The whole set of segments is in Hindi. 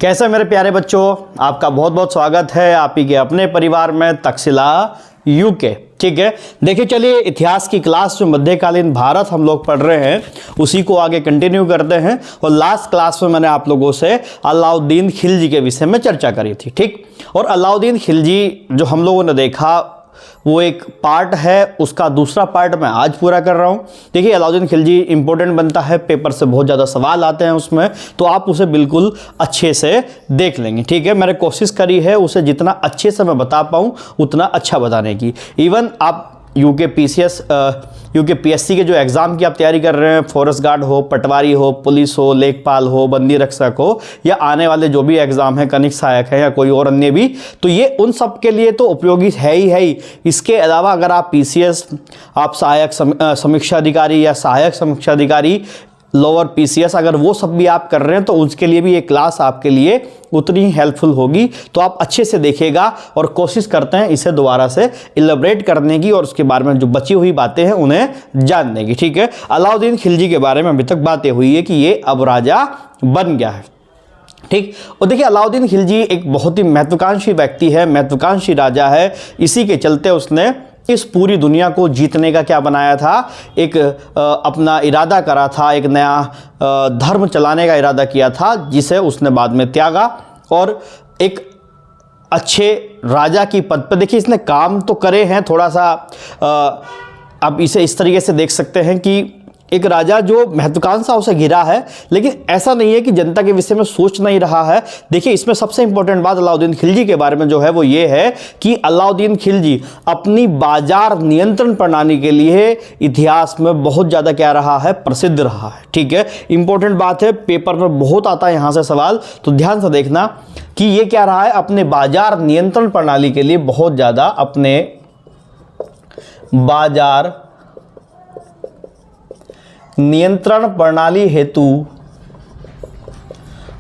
कैसे मेरे प्यारे बच्चों, आपका बहुत बहुत स्वागत है आप ही के अपने परिवार में तक्षशिला यूके। ठीक है, देखिए चलिए इतिहास की क्लास में मध्यकालीन भारत हम लोग पढ़ रहे हैं, उसी को आगे कंटिन्यू करते हैं। और लास्ट क्लास में मैंने आप लोगों से अलाउद्दीन खिलजी के विषय में चर्चा करी थी। ठीक, और अलाउद्दीन खिलजी जो हम लोगों ने देखा वो एक पार्ट है, उसका दूसरा पार्ट मैं आज पूरा कर रहा हूँ। देखिए अलाउद्दीन खिलजी इंपॉर्टेंट बनता है, पेपर से बहुत ज़्यादा सवाल आते हैं उसमें, तो आप उसे बिल्कुल अच्छे से देख लेंगे। ठीक है, मैंने कोशिश करी है उसे जितना अच्छे से मैं बता पाऊँ उतना अच्छा बताने की। इवन आप यूके पीएससी के जो एग्ज़ाम की आप तैयारी कर रहे हैं, फॉरेस्ट गार्ड हो, पटवारी हो, पुलिस हो, लेखपाल हो, बंदी रक्षक हो, या आने वाले जो भी एग्ज़ाम है, कनिक सहायक है या कोई और अन्य भी, तो ये उन सब के लिए तो उपयोगी है ही। इसके अलावा अगर आप पीसीएस, आप सहायक समीक्षा अधिकारी या सहायक समीक्षा अधिकारी, लोअर पीसीएस, अगर वो सब भी आप कर रहे हैं तो उसके लिए भी ये क्लास आपके लिए उतनी ही हेल्पफुल होगी। तो आप अच्छे से देखिएगा और कोशिश करते हैं इसे दोबारा से इलैबोरेट करने की और उसके बारे में जो बची हुई बातें हैं उन्हें जानने की। ठीक है, अलाउद्दीन खिलजी के बारे में अभी तक बातें हुई है कि ये अब राजा बन गया है। ठीक, और देखिए अलाउद्दीन खिलजी एक बहुत ही महत्वाकांक्षी व्यक्ति है, महत्वाकांक्षी राजा है। इसी के चलते उसने इस पूरी दुनिया को जीतने का क्या बनाया था, एक अपना इरादा करा था, एक नया धर्म चलाने का इरादा किया था, जिसे उसने बाद में त्यागा और एक अच्छे राजा की पद पर। देखिए इसने काम तो करे हैं, थोड़ा सा आप इसे इस तरीके से देख सकते हैं कि एक राजा जो महत्वाकांक्षा उसे घिरा है, लेकिन ऐसा नहीं है कि जनता के विषय में सोच नहीं रहा है। देखिए इसमें सबसे इंपॉर्टेंट बात अलाउद्दीन खिलजी के बारे में जो है वो ये है कि अलाउद्दीन खिलजी अपनी बाजार नियंत्रण प्रणाली के लिए इतिहास में बहुत ज़्यादा क्या रहा है, प्रसिद्ध रहा है। ठीक है, इंपॉर्टेंट बात है, पेपर में बहुत आता है यहाँ से सवाल, तो ध्यान से देखना कि ये क्या रहा है, अपने बाजार नियंत्रण प्रणाली के लिए बहुत ज़्यादा अपने बाजार नियंत्रण प्रणाली हेतु,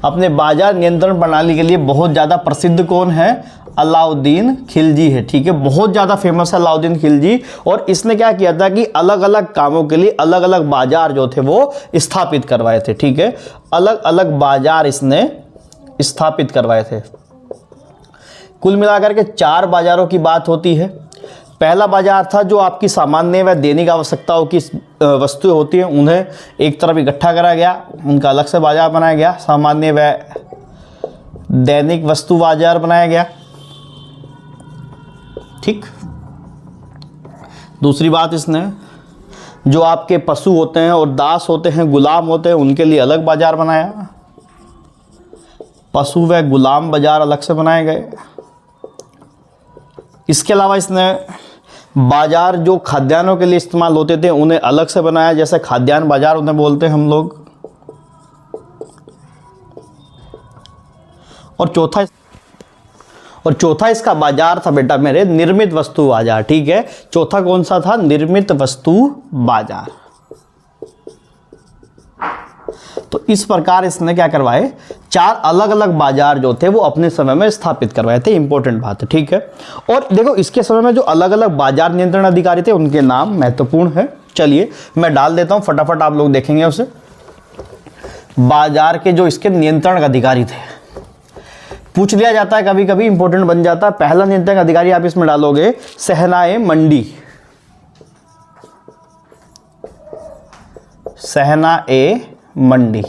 अपने बाजार नियंत्रण प्रणाली के लिए बहुत ज़्यादा प्रसिद्ध कौन है, अलाउद्दीन खिलजी है। ठीक है, बहुत ज़्यादा फेमस है अलाउद्दीन खिलजी। और इसने क्या किया था कि अलग अलग कामों के लिए अलग अलग बाजार जो थे वो स्थापित करवाए थे। ठीक है, अलग अलग बाजार इसने स्थापित करवाए थे। कुल मिलाकर के 4 बाजारों की बात होती है। पहला बाजार था जो आपकी सामान्य व दैनिक आवश्यकताओं की वस्तुएं होती हैं, उन्हें एक तरफ इकट्ठा करा गया, उनका अलग से बाजार बनाया गया, सामान्य व दैनिक वस्तु बाजार बनाया गया। ठीक, दूसरी बात इसने जो आपके पशु होते हैं और दास होते हैं, गुलाम होते हैं, उनके लिए अलग बाजार बनाया, पशु व गुलाम बाजार अलग से बनाए गए। इसके अलावा इसने बाजार जो खाद्यान्नों के लिए इस्तेमाल होते थे उन्हें अलग से बनाया, जैसे खाद्यान्न बाजार उन्हें बोलते हैं हम लोग। और चौथा इसका बाजार था बेटा मेरे, निर्मित वस्तु बाजार। ठीक है, चौथा कौन सा था, निर्मित वस्तु बाजार। तो इस प्रकार इसने क्या करवाए, 4 अलग अलग बाजार जो थे वो अपने समय में स्थापित करवाए थे। इंपॉर्टेंट बात है। ठीक है, और देखो इसके समय में जो अलग अलग बाजार नियंत्रण अधिकारी थे उनके नाम महत्वपूर्ण है। चलिए मैं डाल देता हूं, फटाफट आप लोग देखेंगे उसे। बाजार के जो इसके नियंत्रण अधिकारी थे, पूछ लिया जाता है कभी कभी, इंपॉर्टेंट बन जाता है। पहला नियंत्रण अधिकारी आप इसमें डालोगे सहनाए मंडी, सहनाए मंडी,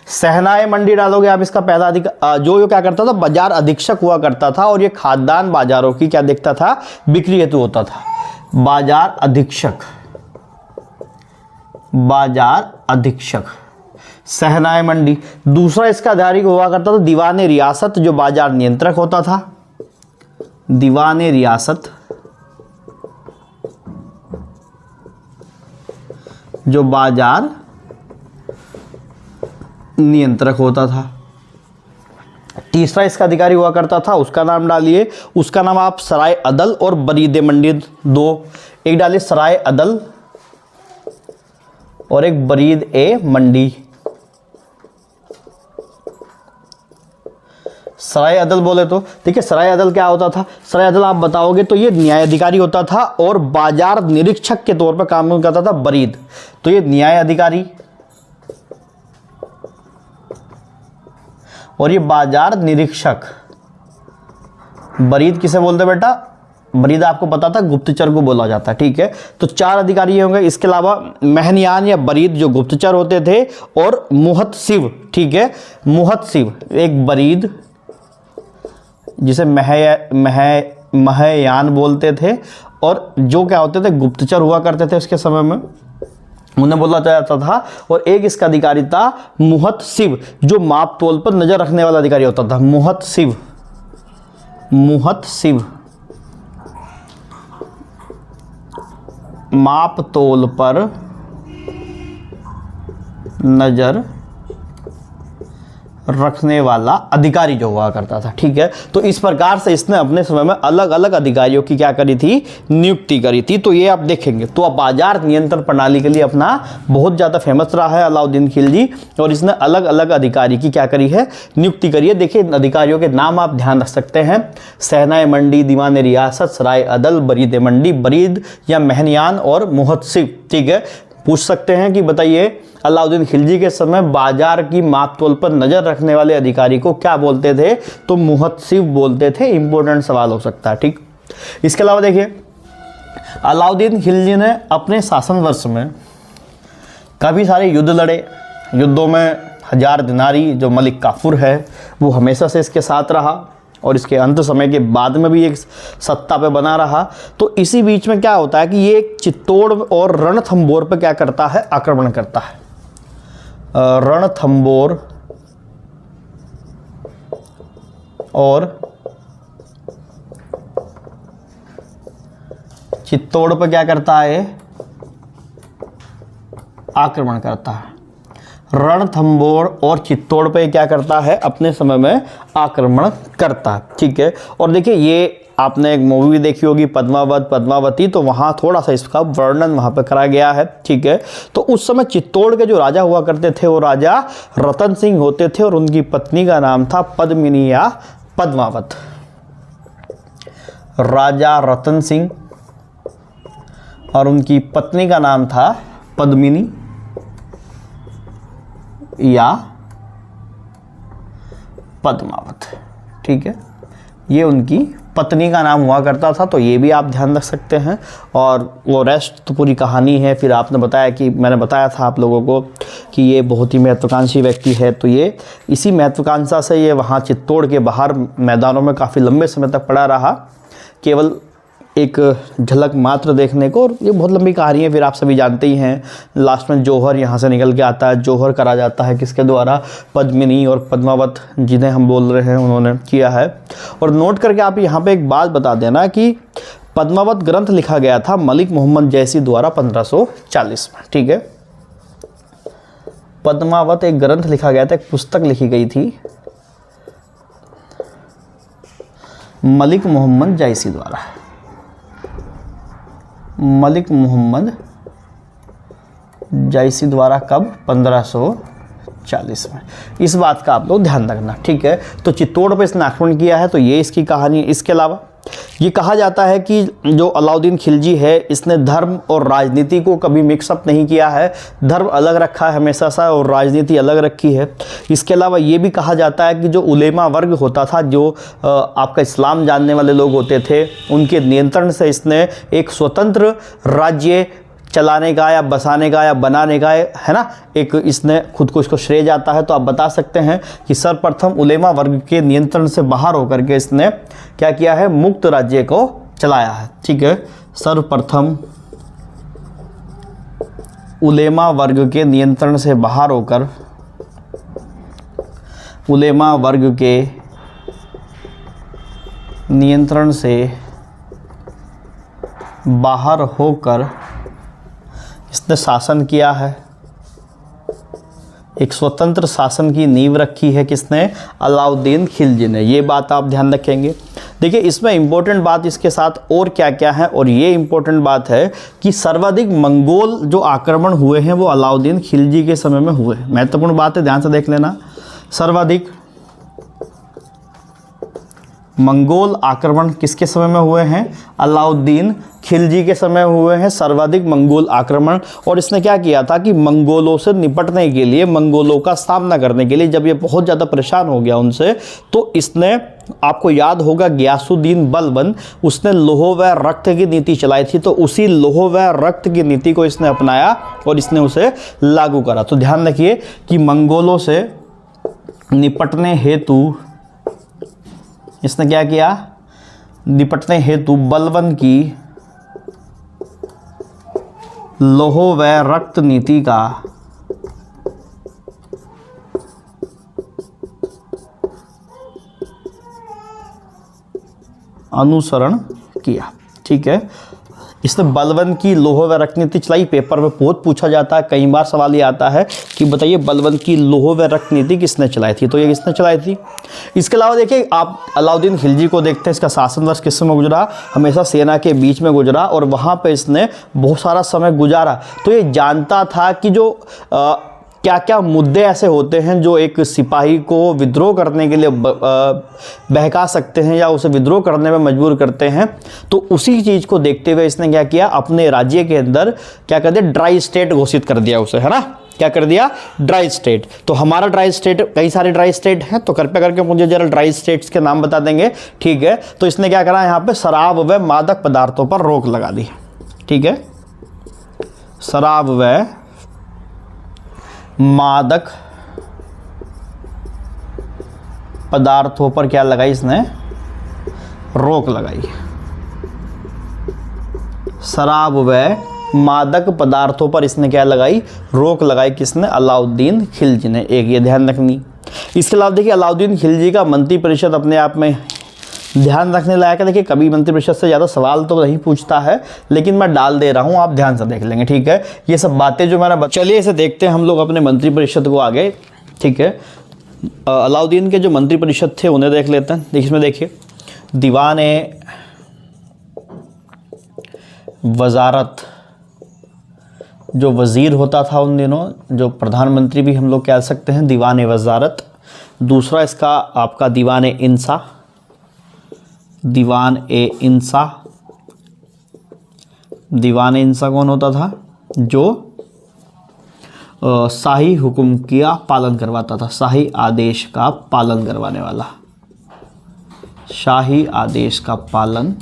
सहनाए मंडी डालोगे आप, इसका पहला जो क्या करता था, बाजार अधीक्षक हुआ करता था और ये खाद्यान्न बाजारों की क्या देखता था, बिक्री हेतु होता था। बाजार अधीक्षक, बाजार अधीक्षक सहनाए मंडी। दूसरा इसका अधिकारी हुआ करता था दीवाने रियासत, जो बाजार नियंत्रक होता था, दीवाने रियासत, जो बाजार नियंत्रक होता था। तीसरा इसका अधिकारी हुआ करता था, उसका नाम डालिए, उसका नाम आप सराय अदल और बरीद मंडी, दो, एक डालिए सराय अदल और एक बरीद ए मंडी। सराय अदल बोले तो देखिए सराय अदल क्या होता था, सराय अदल आप बताओगे तो ये न्याय अधिकारी होता था और बाजार निरीक्षक के तौर पर काम करता था बरीद, तो ये न्याय अधिकारी। और ये बाजार निरीक्षक, बरीद किसे बोलते हैं बेटा? बरीद आपको पता था गुप्तचर को बोला जाता है, ठीक है। तो 4 अधिकारी होंगे। इसके अलावा महनयान या बरीद जो गुप्तचर होते थे, और मुहतसिब, ठीक है, मुहतसिब एक बरीद जिसे महयान बोलते थे, और जो क्या होते थे गुप्तचर हुआ करते थे उसके समय में, उन्हें बोला जाता था। और एक इसका अधिकारी था मुहतसिब, जो माप तोल पर नजर रखने वाला अधिकारी होता था। मुहतसिब, मुहतसिब माप तोल पर नजर रखने वाला अधिकारी जो हुआ करता था, ठीक है। तो इस प्रकार से इसने अपने समय में अलग अलग अधिकारियों की क्या करी थी? नियुक्ति करी थी। तो ये आप देखेंगे। तो अब बाजार नियंत्रण प्रणाली के लिए अपना बहुत ज़्यादा फेमस रहा है अलाउद्दीन खिलजी, और इसने अलग अलग अधिकारी की क्या करी है? नियुक्ति करी है। देखिए अधिकारियों के नाम आप ध्यान रख सकते हैं। सहनाए मंडी, दीवान रियासत, सराय अदल, बरीद मंडी, बरीद या महनयान और मुहतसिब, ठीक है। पूछ सकते हैं कि बताइए अलाउद्दीन खिलजी के समय बाजार की माप तोल पर नजर रखने वाले अधिकारी को क्या बोलते थे? तो मुहतसिब बोलते थे। इंपॉर्टेंट सवाल हो सकता है, ठीक। इसके अलावा देखिए अलाउद्दीन खिलजी ने अपने शासन वर्ष में काफ़ी सारे युद्ध लड़े। युद्धों में हजार दिनारी जो मलिक काफूर है वो हमेशा से इसके साथ रहा, और इसके अंत समय के बाद में भी एक सत्ता पे बना रहा। तो इसी बीच में क्या होता है कि ये एक चित्तौड़ और रणथंबोर पे क्या करता है? आक्रमण करता है। रणथंबोर और चित्तौड़ पे क्या करता है? आक्रमण करता है। रणथंबोर और चित्तौड़ पे क्या करता है? अपने समय में आक्रमण करता है, ठीक है। और देखिए ये आपने एक मूवी भी देखी होगी पद्मावत, पद्मावती, तो वहाँ थोड़ा सा इसका वर्णन वहाँ पे करा गया है, ठीक है। तो उस समय चित्तौड़ के जो राजा हुआ करते थे वो राजा रतन सिंह होते थे, और उनकी पत्नी का नाम था पद्मिनी या पद्मावत। राजा रतन सिंह और उनकी पत्नी का नाम था पद्मिनी या पद्मावत, ठीक है। ये उनकी पत्नी का नाम हुआ करता था। तो ये भी आप ध्यान रख सकते हैं। और वो रेस्ट तो पूरी कहानी है। फिर आपने बताया कि मैंने बताया था आप लोगों को कि ये बहुत ही महत्वाकांक्षी व्यक्ति है। तो ये इसी महत्वाकांक्षा से ये वहाँ चित्तौड़ के बाहर मैदानों में काफ़ी लंबे समय तक पड़ा रहा, केवल एक झलक मात्र देखने को। और ये बहुत लंबी कहानी है, फिर आप सभी जानते ही हैं। लास्ट में जौहर यहाँ से निकल के आता है। जौहर करा जाता है किसके द्वारा? पद्मिनी और पद्मावत जिन्हें हम बोल रहे हैं उन्होंने किया है। और नोट करके आप यहाँ पे एक बात बता देना कि पद्मावत ग्रंथ लिखा गया था मलिक मोहम्मद जैसी द्वारा 1540 में, ठीक है। पद्मावत एक ग्रंथ लिखा गया था, एक पुस्तक लिखी गई थी मलिक मोहम्मद जैसी द्वारा। मलिक मोहम्मद जैसी द्वारा कब? 1540 में। इस बात का आप लोग ध्यान रखना, ठीक है। तो चित्तौड़ पे इसने आक्रमण किया है, तो ये इसकी कहानी। इसके अलावा ये कहा जाता है कि जो अलाउद्दीन खिलजी है इसने धर्म और राजनीति को कभी मिक्सअप नहीं किया है। धर्म अलग रखा है हमेशा सा, और राजनीति अलग रखी है। इसके अलावा ये भी कहा जाता है कि जो उलेमा वर्ग होता था, जो आपका इस्लाम जानने वाले लोग होते थे, उनके नियंत्रण से इसने एक स्वतंत्र राज्य चलाने का या बसाने का या बनाने का, है ना, एक इसने खुद को इसको श्रेय जाता है। तो आप बता सकते हैं कि सर्वप्रथम उलेमा वर्ग के नियंत्रण से बाहर होकर के इसने क्या किया है? मुक्त राज्य को चलाया है, ठीक है। सर्वप्रथम उलेमा वर्ग के नियंत्रण से बाहर होकर, उलेमा वर्ग के नियंत्रण से बाहर होकर इसने शासन किया है। एक स्वतंत्र शासन की नींव रखी है किसने? अलाउद्दीन खिलजी ने। ये बात आप ध्यान रखेंगे। देखिए इसमें इंपॉर्टेंट बात इसके साथ और क्या क्या है, और ये इंपॉर्टेंट बात है कि सर्वाधिक मंगोल जो आक्रमण हुए हैं वो अलाउद्दीन खिलजी के समय में हुए। महत्वपूर्ण बात है, ध्यान से देख लेना। सर्वाधिक मंगोल आक्रमण किसके समय में हुए हैं? अलाउद्दीन खिलजी के समय हुए हैं सर्वाधिक मंगोल आक्रमण। और इसने क्या किया था कि मंगोलों से निपटने के लिए, मंगोलों का सामना करने के लिए, जब ये बहुत ज़्यादा परेशान हो गया उनसे, तो इसने, आपको याद होगा गियासुद्दीन बलबन, उसने लोह व रक्त की नीति चलाई थी। तो उसी लोह व रक्त की नीति को इसने अपनाया और इसने उसे लागू करा। तो ध्यान रखिए कि मंगोलों से निपटने हेतु इसने क्या किया, निपटने हेतु बलबन की लोह व रक्त नीति का अनुसरण किया। ठीक है, इसने बलबन की लोह व रक्त नीति चलाई। पेपर में बहुत पूछा जाता है, कई बार सवाल ये आता है कि बताइए बलबन की लोह व रक्त नीति किसने चलाई थी, तो ये किसने चलाई थी। इसके अलावा देखिए आप अलाउद्दीन खिलजी को देखते हैं, इसका शासन वर्ष किस समय गुजरा, हमेशा सेना के बीच में गुजरा और वहाँ पे इसने बहुत सारा समय गुजारा। तो ये जानता था कि जो क्या क्या मुद्दे ऐसे होते हैं जो एक सिपाही को विद्रोह करने के लिए बहका सकते हैं या उसे विद्रोह करने में मजबूर करते हैं। तो उसी चीज़ को देखते हुए इसने क्या किया, अपने राज्य के अंदर क्या कर दिया, ड्राई स्टेट घोषित कर दिया उसे, है ना। क्या कर दिया, ड्राई स्टेट। तो हमारा ड्राई स्टेट, कई सारे ड्राई स्टेट हैं, तो कृपया करके मुझे जरा ड्राई स्टेट्स के नाम बता देंगे। ठीक है, तो इसने क्या करा, यहाँ पे शराब व मादक पदार्थों पर रोक लगा दी। ठीक है, शराब व मादक पदार्थों पर क्या लगाई इसने, रोक लगाई। शराब व मादक पदार्थों पर इसने क्या लगाई, रोक लगाई। किसने, अलाउद्दीन खिलजी ने। एक ये ध्यान रखनी। इसके अलावा देखिए अलाउद्दीन खिलजी का मंत्रिपरिषद अपने आप में ध्यान रखने लायक है। देखिए कभी मंत्रिपरिषद से ज़्यादा सवाल तो नहीं पूछता है, लेकिन मैं डाल दे रहा हूँ, आप ध्यान से देख लेंगे। ठीक है, ये सब बातें जो मैंने, चलिए इसे देखते हैं हम लोग अपने मंत्रिपरिषद को आगे। ठीक है, अलाउद्दीन के जो मंत्रिपरिषद थे उन्हें देख लेते हैं। देखिए इसमें देखिए, दीवान ए वजारत, जो वज़ीर होता था उन दिनों, जो प्रधानमंत्री भी हम लोग कह सकते हैं, दीवान ए वजारत। दूसरा इसका आपका दीवान ए इंसा, दीवान ए इंसा। दीवान ए इंसा कौन होता था, जो शाही हुक्म का पालन करवाता था, शाही आदेश का पालन करवाने वाला, शाही आदेश का पालन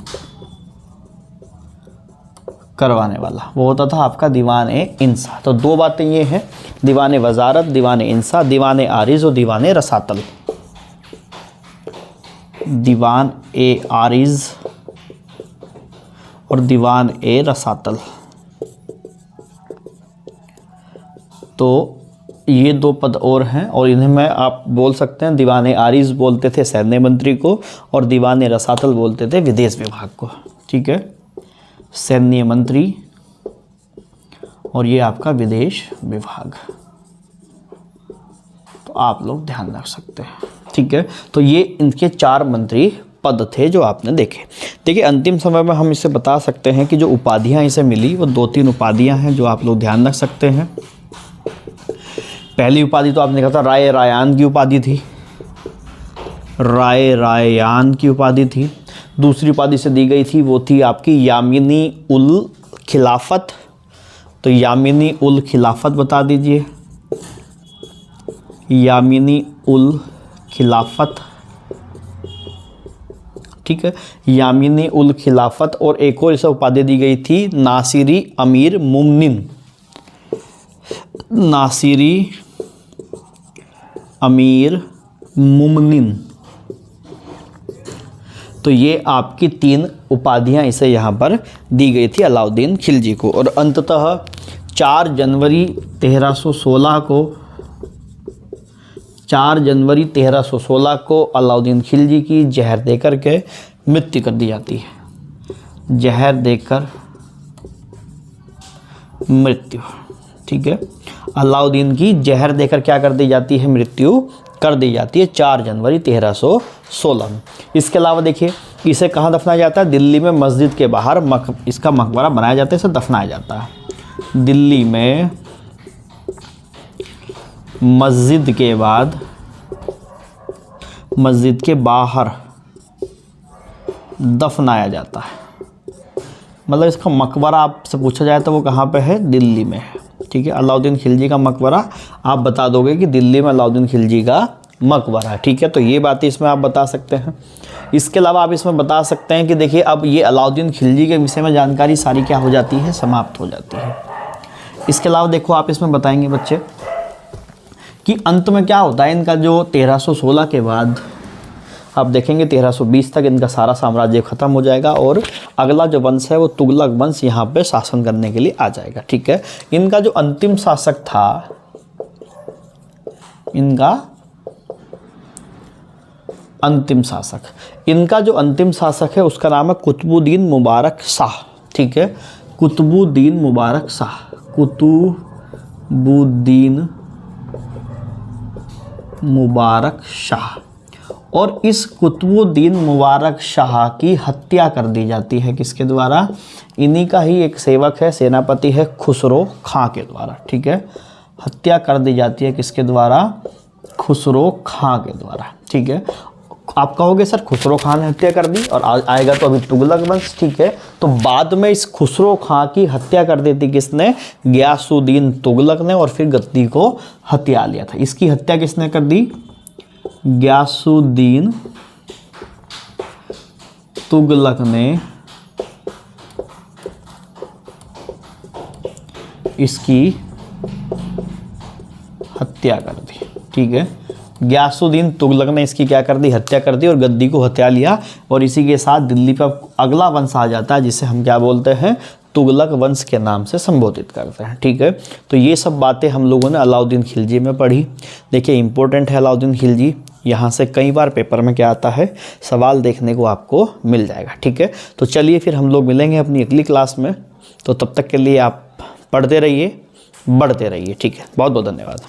करवाने वाला, वो होता था आपका दीवान ए इंसा। तो दो बातें ये हैं, दीवान ए वजारत, दीवान ए इंसा, दीवान ए आरिज़ और दीवान ए रसातल। दीवान ए आरिज़ और दीवान ए रसातल, तो ये दो पद और हैं और इन्हें मैं आप बोल सकते हैं, दीवान ए आरिज़ बोलते थे सैन्य मंत्री को और दीवान ए रसातल बोलते थे विदेश विभाग को। ठीक है, सैन्य मंत्री और ये आपका विदेश विभाग, तो आप लोग ध्यान रख सकते हैं। ठीक है, तो ये इनके 4 मंत्री पद थे जो आपने देखे। देखिए अंतिम समय में हम इसे बता सकते हैं कि जो उपाधियां इसे मिली वो 2-3 उपाधियां हैं जो आप लोग ध्यान रख सकते हैं। पहली उपाधि तो आपने कहा था राय रायान की उपाधि थी, राय रायान की उपाधि थी। दूसरी उपाधि से दी गई थी वो थी आपकी यामिनी उल खिलाफत, तो यामिनी उल खिलाफत बता दीजिए, यामिनी उल खिलाफत। ठीक है, यामिनी उल खिलाफत। और एक और इसे उपाधि दी गई थी नासिरी अमीर मुमनिन, नासिरी अमीर मुमनिन। तो ये आपकी 3 उपाधियां इसे यहाँ पर दी गई थी अलाउद्दीन खिलजी को। और अंततः 4 जनवरी 1316 को अलाउद्दीन खिलजी की जहर देकर के मृत्यु कर दी जाती है, जहर देकर मृत्यु। ठीक है, अलाउद्दीन की जहर देकर क्या कर दी जाती है, मृत्यु कर दी जाती है 4 जनवरी 1316 में। इसके अलावा देखिए इसे कहाँ दफनाया जाता है, दिल्ली में मस्जिद के बाहर इसका मकबरा बनाया जाता है, इसे दफनाया जाता है दिल्ली में मस्जिद के बाद, मस्जिद के बाहर दफनाया जाता है। मतलब इसका मकबरा आपसे पूछा जाए तो वो कहाँ पे है, दिल्ली में है। ठीक है, अलाउद्दीन खिलजी का मकबरा आप बता दोगे कि दिल्ली में अलाउद्दीन खिलजी का मकबरा है। ठीक है, तो ये बातें इसमें आप बता सकते हैं। इसके अलावा आप इसमें बता सकते हैं कि देखिए अब ये अलाउद्दीन खिलजी के विषय में जानकारी सारी क्या हो जाती है, समाप्त हो जाती है। इसके अलावा देखो आप इसमें बताएंगे बच्चे कि अंत में क्या होता है इनका, जो 1316 के बाद आप देखेंगे 1320 तक इनका सारा साम्राज्य खत्म हो जाएगा और अगला जो वंश है वो तुगलक वंश यहाँ पे शासन करने के लिए आ जाएगा। ठीक है, इनका जो अंतिम शासक था, इनका जो अंतिम शासक है उसका नाम है कुतुबुद्दीन मुबारक शाह। ठीक है, कुतुबुद्दीन मुबारक शाह, कुतुबुद्दीन मुबारक शाह। और इस कुतुबुद्दीन मुबारक शाह की हत्या कर दी जाती है किसके द्वारा, इन्हीं का ही एक सेवक है, सेनापति है, खुसरो खां के द्वारा। ठीक है, हत्या कर दी जाती है किसके द्वारा, खुसरो खां के द्वारा। ठीक है, आप कहोगे सर खुसरो खां ने हत्या कर दी और आएगा तो अभी तुगलक वंश। ठीक है, तो बाद में इस खुसरो खां की हत्या कर दी थी किसने, गयासुद्दीन तुगलक ने, और फिर गद्दी को हत्या लिया था। इसकी हत्या किसने कर दी, गयासुद्दीन तुगलक ने इसकी हत्या कर दी। ठीक है, गयासुद्दीन तुगलक ने इसकी क्या कर दी, हत्या कर दी और गद्दी को हत्या लिया। और इसी के साथ दिल्ली पर अगला वंश आ जाता है जिसे हम क्या बोलते हैं, तुगलक वंश के नाम से संबोधित करते हैं। ठीक है, तो ये सब बातें हम लोगों ने अलाउद्दीन खिलजी में पढ़ी। देखिए इंपॉर्टेंट है अलाउद्दीन खिलजी, यहाँ से कई बार पेपर में क्या आता है, सवाल देखने को आपको मिल जाएगा। ठीक है, तो चलिए फिर हम लोग मिलेंगे अपनी अगली क्लास में। तो तब तक के लिए आप पढ़ते रहिए, बढ़ते रहिए। ठीक है, बहुत बहुत धन्यवाद।